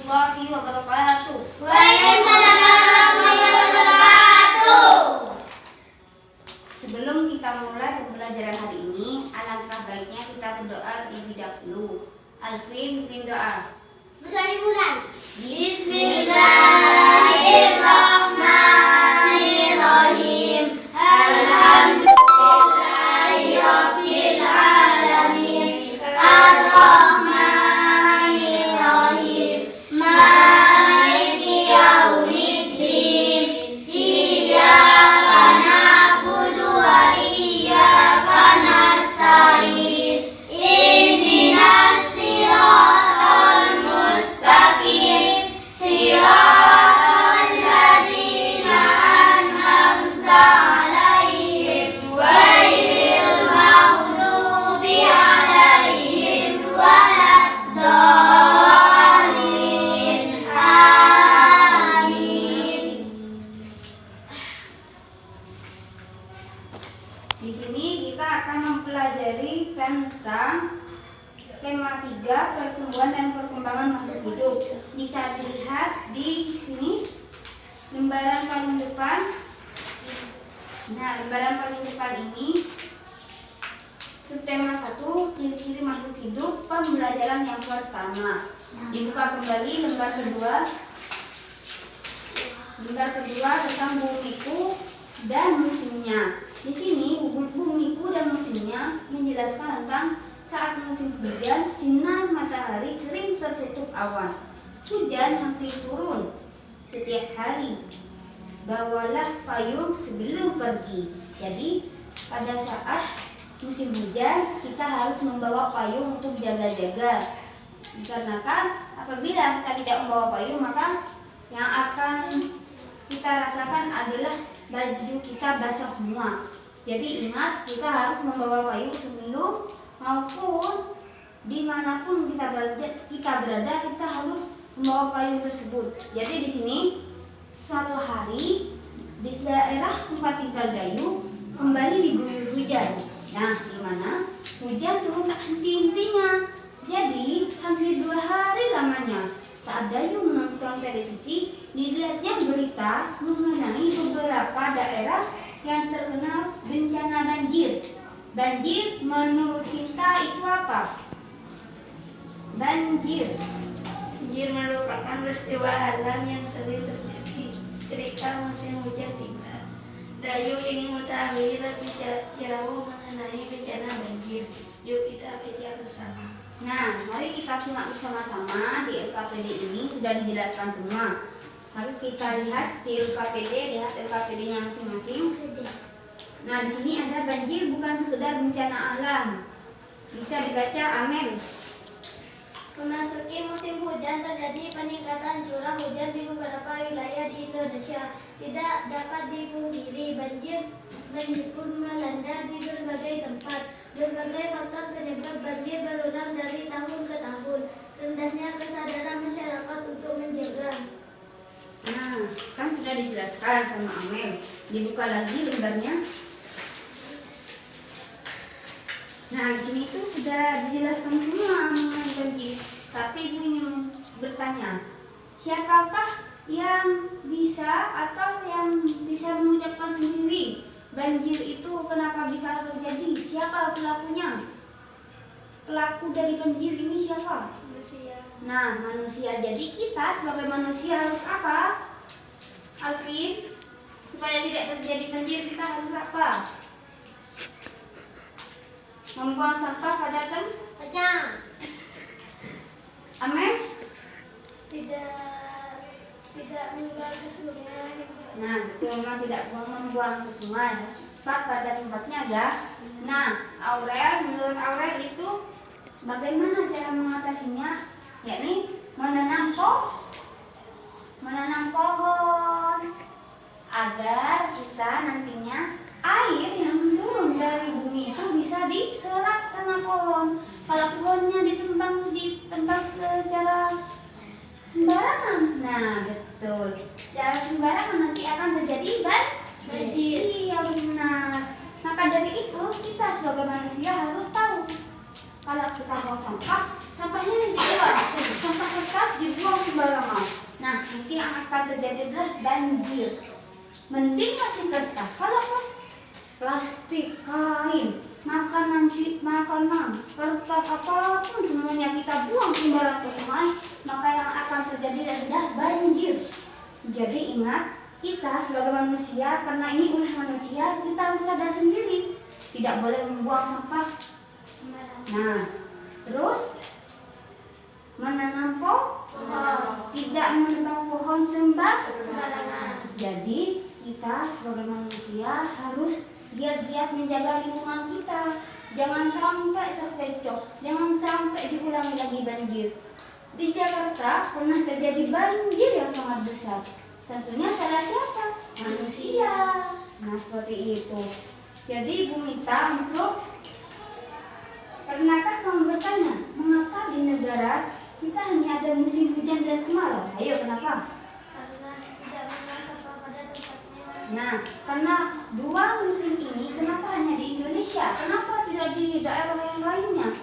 warahmatullahi wabarakatuh. Waalaikumsalam warahmatullahi wabarakatuh. Sebelum kita mulai pembelajaran hari ini, alangkah baiknya kita berdoa terlebih dahulu. Alvin, bimbing doa. Mulai. Bismillahirrahmanirrahim. Alhamdulillahirabbil alamin. Arrahmanirrahim. Maliki yaumiddin. Iyyaka na'budu wa iyyaka nasta'in. Ihdinas siratal mustaqim. Siratal ladzina an'amta 'alaihim ghairil maghdubi 'alaihim waladdallin. Amin. Di sini kita akan mempelajari tentang tema 3, pertumbuhan dan perkembangan makhluk hidup. Bisa dilihat di sini lembaran paling depan. Nah, lembaran paling depan ini subtema 1, ciri-ciri makhluk hidup, pembelajaran yang pertama. Dibuka kembali lembar kedua. Lembar kedua tentang bumiku dan musimnya. Di sini bumiku dan musimnya menjelaskan tentang saat musim hujan, sinar matahari sering tertutup awan. Hujan hampir turun setiap hari. Bawalah payung sebelum pergi. Jadi pada saat musim hujan kita harus membawa payung untuk jaga-jaga. Dikarenakan apabila kita tidak membawa payung, maka yang akan kita rasakan adalah baju kita basah semua. Jadi ingat, kita harus membawa payung sebelum maupun dimanapun kita berada, kita harus membawa payung tersebut. Jadi di sini suatu hari di daerah tempat tinggal Dayu kembali diguyur hujan. Nah, gimana? Hujan turun tak henti-hentinya. Jadi hampir 2 hari lamanya. Saat Dayu menonton televisi, dilihatnya berita mengenai beberapa daerah yang terkena bencana banjir. Banjir menurut Cinta itu apa? Banjir merupakan peristiwa alam yang sering terjadi ketika musim hujan tiba. Dayu ingin mengetahui lebih jauh mengenai bencana banjir. Yuk kita belajar bersama. Nah, mari kita simak bersama-sama. Di LKPD ini sudah dijelaskan semua. Harus kita lihat di LKPD, lihat LKPD-nya masing-masing. Nah, di sini ada banjir bukan sekedar bencana alam. Bisa dibaca, Amel. Memasuki musim hujan, terjadi peningkatan curah hujan di beberapa wilayah di Indonesia. Tidak dapat dipungkiri, banjir pun melanda di berbagai tempat. Berbagai faktor penyebab banjir berulang dari tahun ke tahun. Rendahnya kesadaran masyarakat untuk menjaga. Nah, kan sudah dijelaskan sama Amel. Dibuka lagi lembarnya. Nah, di sini tuh sudah dijelaskan semua mengenai banjir. Tapi Ibu ingin bertanya, siapakah yang bisa atau yang bisa mengucapkan sendiri banjir itu kenapa bisa terjadi? Siapa pelakunya? Pelaku dari banjir ini siapa? Manusia. Nah, manusia. Jadi kita sebagai manusia harus apa? Alvin, supaya tidak terjadi banjir kita harus apa? Membuang sampah pada Kacang. Amel? Tidak membuang ke sungai. Nah, betul, memang tidak membuang ke sungai, tepat pada tempatnya ya. Nah, Aurel, menurut Aurel itu bagaimana cara mengatasinya? Yakni menanam pohon agar kita nantinya air yang turun dari bumi itu bisa diserap sama pohon. Kalau pohonnya ditebang secara sembarangan, nah betul, secara sembarangan nanti akan terjadi banjir. Iya benar. Maka dari itu kita sebagai manusia harus tahu kalau kita buang sampah, sampahnya dibuang, sampah kertas dibuang sembarangan. nanti yang akan terjadi adalah banjir. Mending masih kertas, kalau plastik, kain, makanan, kertas, apapun semuanya kita buang sembarang ke sungai, maka yang akan terjadi adalah banjir. Jadi ingat, kita sebagai manusia, karena ini ulah manusia, kita harus sadar sendiri, tidak boleh membuang sampah sembarangan. Nah, terus menanam pohon, tidak menebang pohon sembarangan. Jadi kita sebagai manusia harus giat-giat menjaga lingkungan kita. Jangan sampai terkecoh, jangan sampai diulangi lagi banjir. Di Jakarta pernah terjadi banjir yang sangat besar. Tentunya salah siapa? Manusia. Nah, seperti itu. Jadi Bu Mita, pernahkah kamu bertanya mengapa di negara kita hanya ada musim hujan dan kemarau? Ayo, kenapa? Karena tidak pernah sampah pada tempatnya. Nah, karena dua musim ini kenapa hanya di Indonesia? Kenapa tidak di daerah yang lainnya?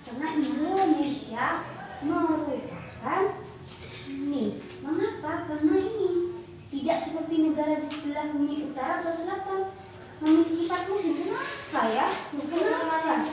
Karena Indonesia merupakan ini. Mengapa? Karena ini tidak seperti negara di sebelah bumi utara atau selatan memiliki 4 musim. Kenapa ya? Kenapa?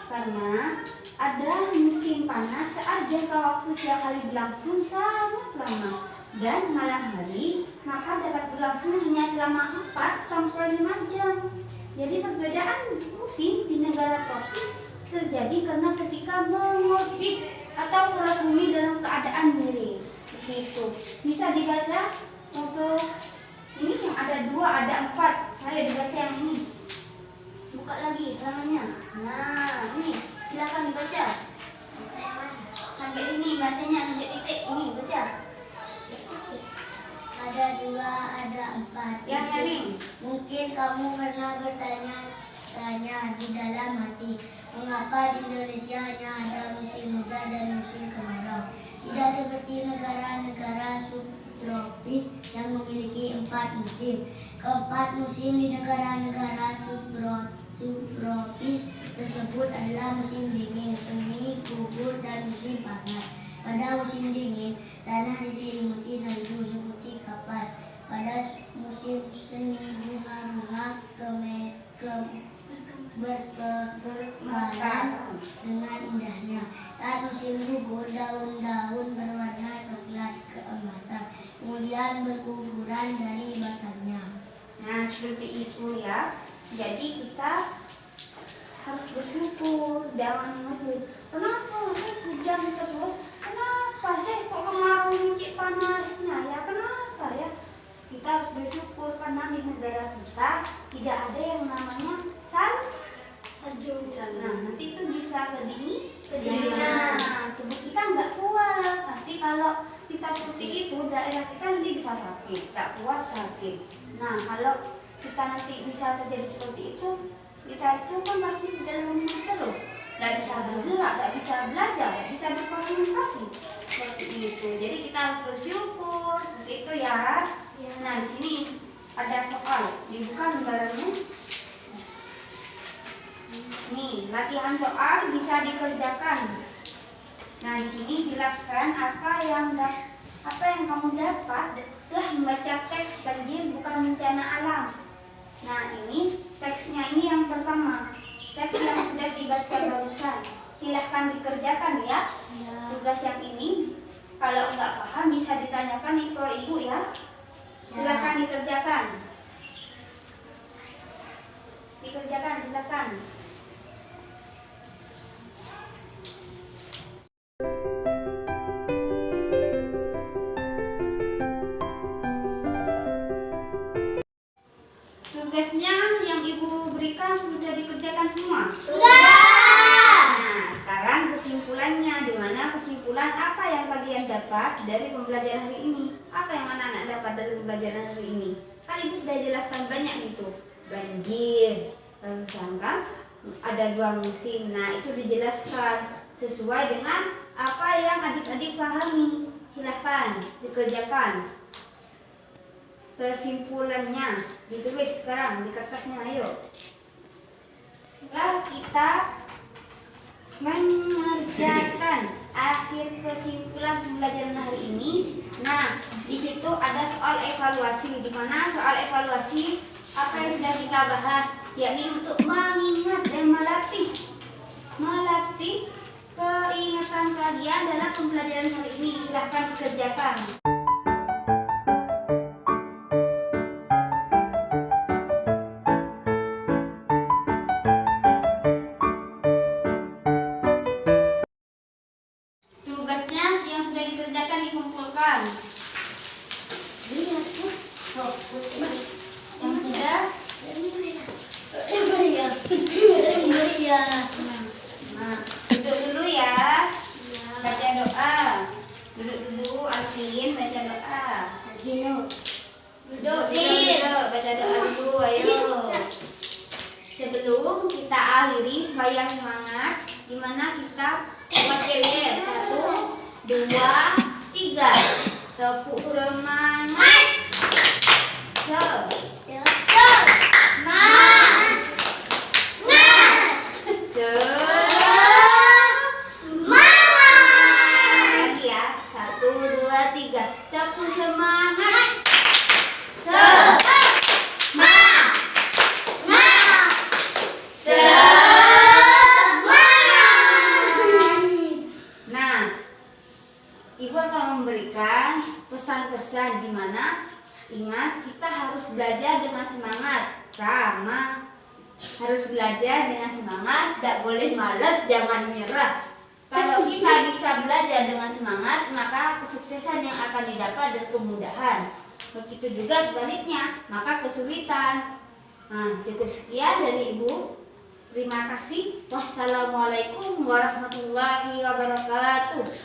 Karena ada musim panas saat jangka waktu setiap hari berlangsung sangat lama dan malam hari maka dapat berlangsung hanya selama 4 sampai 5 jam. Jadi perbedaan musim di negara tropis terjadi karena ketika mengorbit atau pola bumi dalam keadaan miring. Begitu. Bisa dibaca untuk ini yang ada 2, ada 4. Ayo dibaca yang ini. Buka lagi halamannya. Nah, ini silakan dibaca. Sampai sini bacanya, sampai titik ini baca. Ada 2, ada 4. Yang lain. Mungkin kamu pernah bertanya-tanya di dalam hati, mengapa di Indonesia hanya ada musim hujan dan musim kemarau? Tidak seperti negara-negara subtropis yang memiliki 4 musim. Keempat musim di negara-negara subtropis tersebut adalah musim dingin, semi, gugur, dan musim panas. Pada musim dingin, tanah diselimuti salju seperti kapas. Pada musim semi, bunga-bunga bermekaran dengan indahnya. Saat musim gugur, daun-daun berwarna coklat keemasan, kemudian berguguran dari batangnya. Nah, seperti itu ya. Jadi kita harus bersyukur, jangan mengeluh. Kenapa saya hujan terus? Kenapa saya kok kemarau mencik panasnya ya? Kenapa ya? Kita harus bersyukur karena di negara kita tidak ada yang namanya salju. Nah, nanti itu bisa kedinginan. Tubuh kita nggak kuat. Nanti kalau kita seperti itu, daerah kita nanti bisa sakit, tak kuat sakit. Nah, kalau kita nanti bisa terjadi seperti itu, kita itu kan pasti di dalam rumah terus, nggak bisa bergerak, nggak bisa belajar, nggak bisa berkomunikasi seperti itu. Jadi kita harus bersyukur seperti itu ya. Nah, di sini ada soal, dibuka lembarannya. Nih, latihan soal bisa dikerjakan. Nah, di sini jelaskan apa yang kamu dapat setelah membaca teks banjir bukan bencana alam. Nah, ini teksnya ini yang pertama, teks yang sudah dibaca barusan. Silahkan dikerjakan ya. Tugas yang ini kalau nggak paham bisa ditanyakan ke ibu ya. Silahkan dikerjakan. Dikerjakan, silakan. Tugasnya yang ibu berikan sudah dikerjakan semua? Nah, sekarang kesimpulannya, di mana kesimpulan apa yang kalian dapat dari pembelajaran hari ini? Apa yang anak-anak dapat dari pembelajaran hari ini? Kan ibu sudah jelaskan banyak itu. Banjir, misalkan ada 2 musim. Nah, itu dijelaskan sesuai dengan apa yang adik-adik pahami. Silahkan dikerjakan. Kesimpulannya ditulis sekarang di kertasnya, ayo. Setelah kita mengerjakan akhir kesimpulan pembelajaran hari ini, Di situ ada soal evaluasi, di mana soal evaluasi apa yang sudah kita bahas, yakni untuk mengingat dan melatih keingatan kalian dalam pembelajaran hari ini. Silahkan dikerjakan. Tugasnya yang sudah dikerjakan dikumpulkan. Yang sudah Nah, duduk dulu ya. Baca doa. Duduk dulu, Alvin, baca doa. Duduk, baca doa dulu, ayo. Sebelum kita akhiri sembahyang semangat, dimana kita buat yel-yel. 1, 2, 3. Tepuk semangat. Lagi ya. 1, 2, 3. Tepuk semangat. Nah, Ibu akan memberikan pesan-pesan di mana ingat kita harus belajar dengan semangat, harus belajar dengan semangat, tidak boleh malas, jangan menyerah. Kalau kita bisa belajar dengan semangat, maka kesuksesan yang akan didapat dan kemudahan. Begitu juga sebaliknya, maka kesulitan. Nah, cukup sekian dari Ibu. Terima kasih. Wassalamualaikum warahmatullahi wabarakatuh.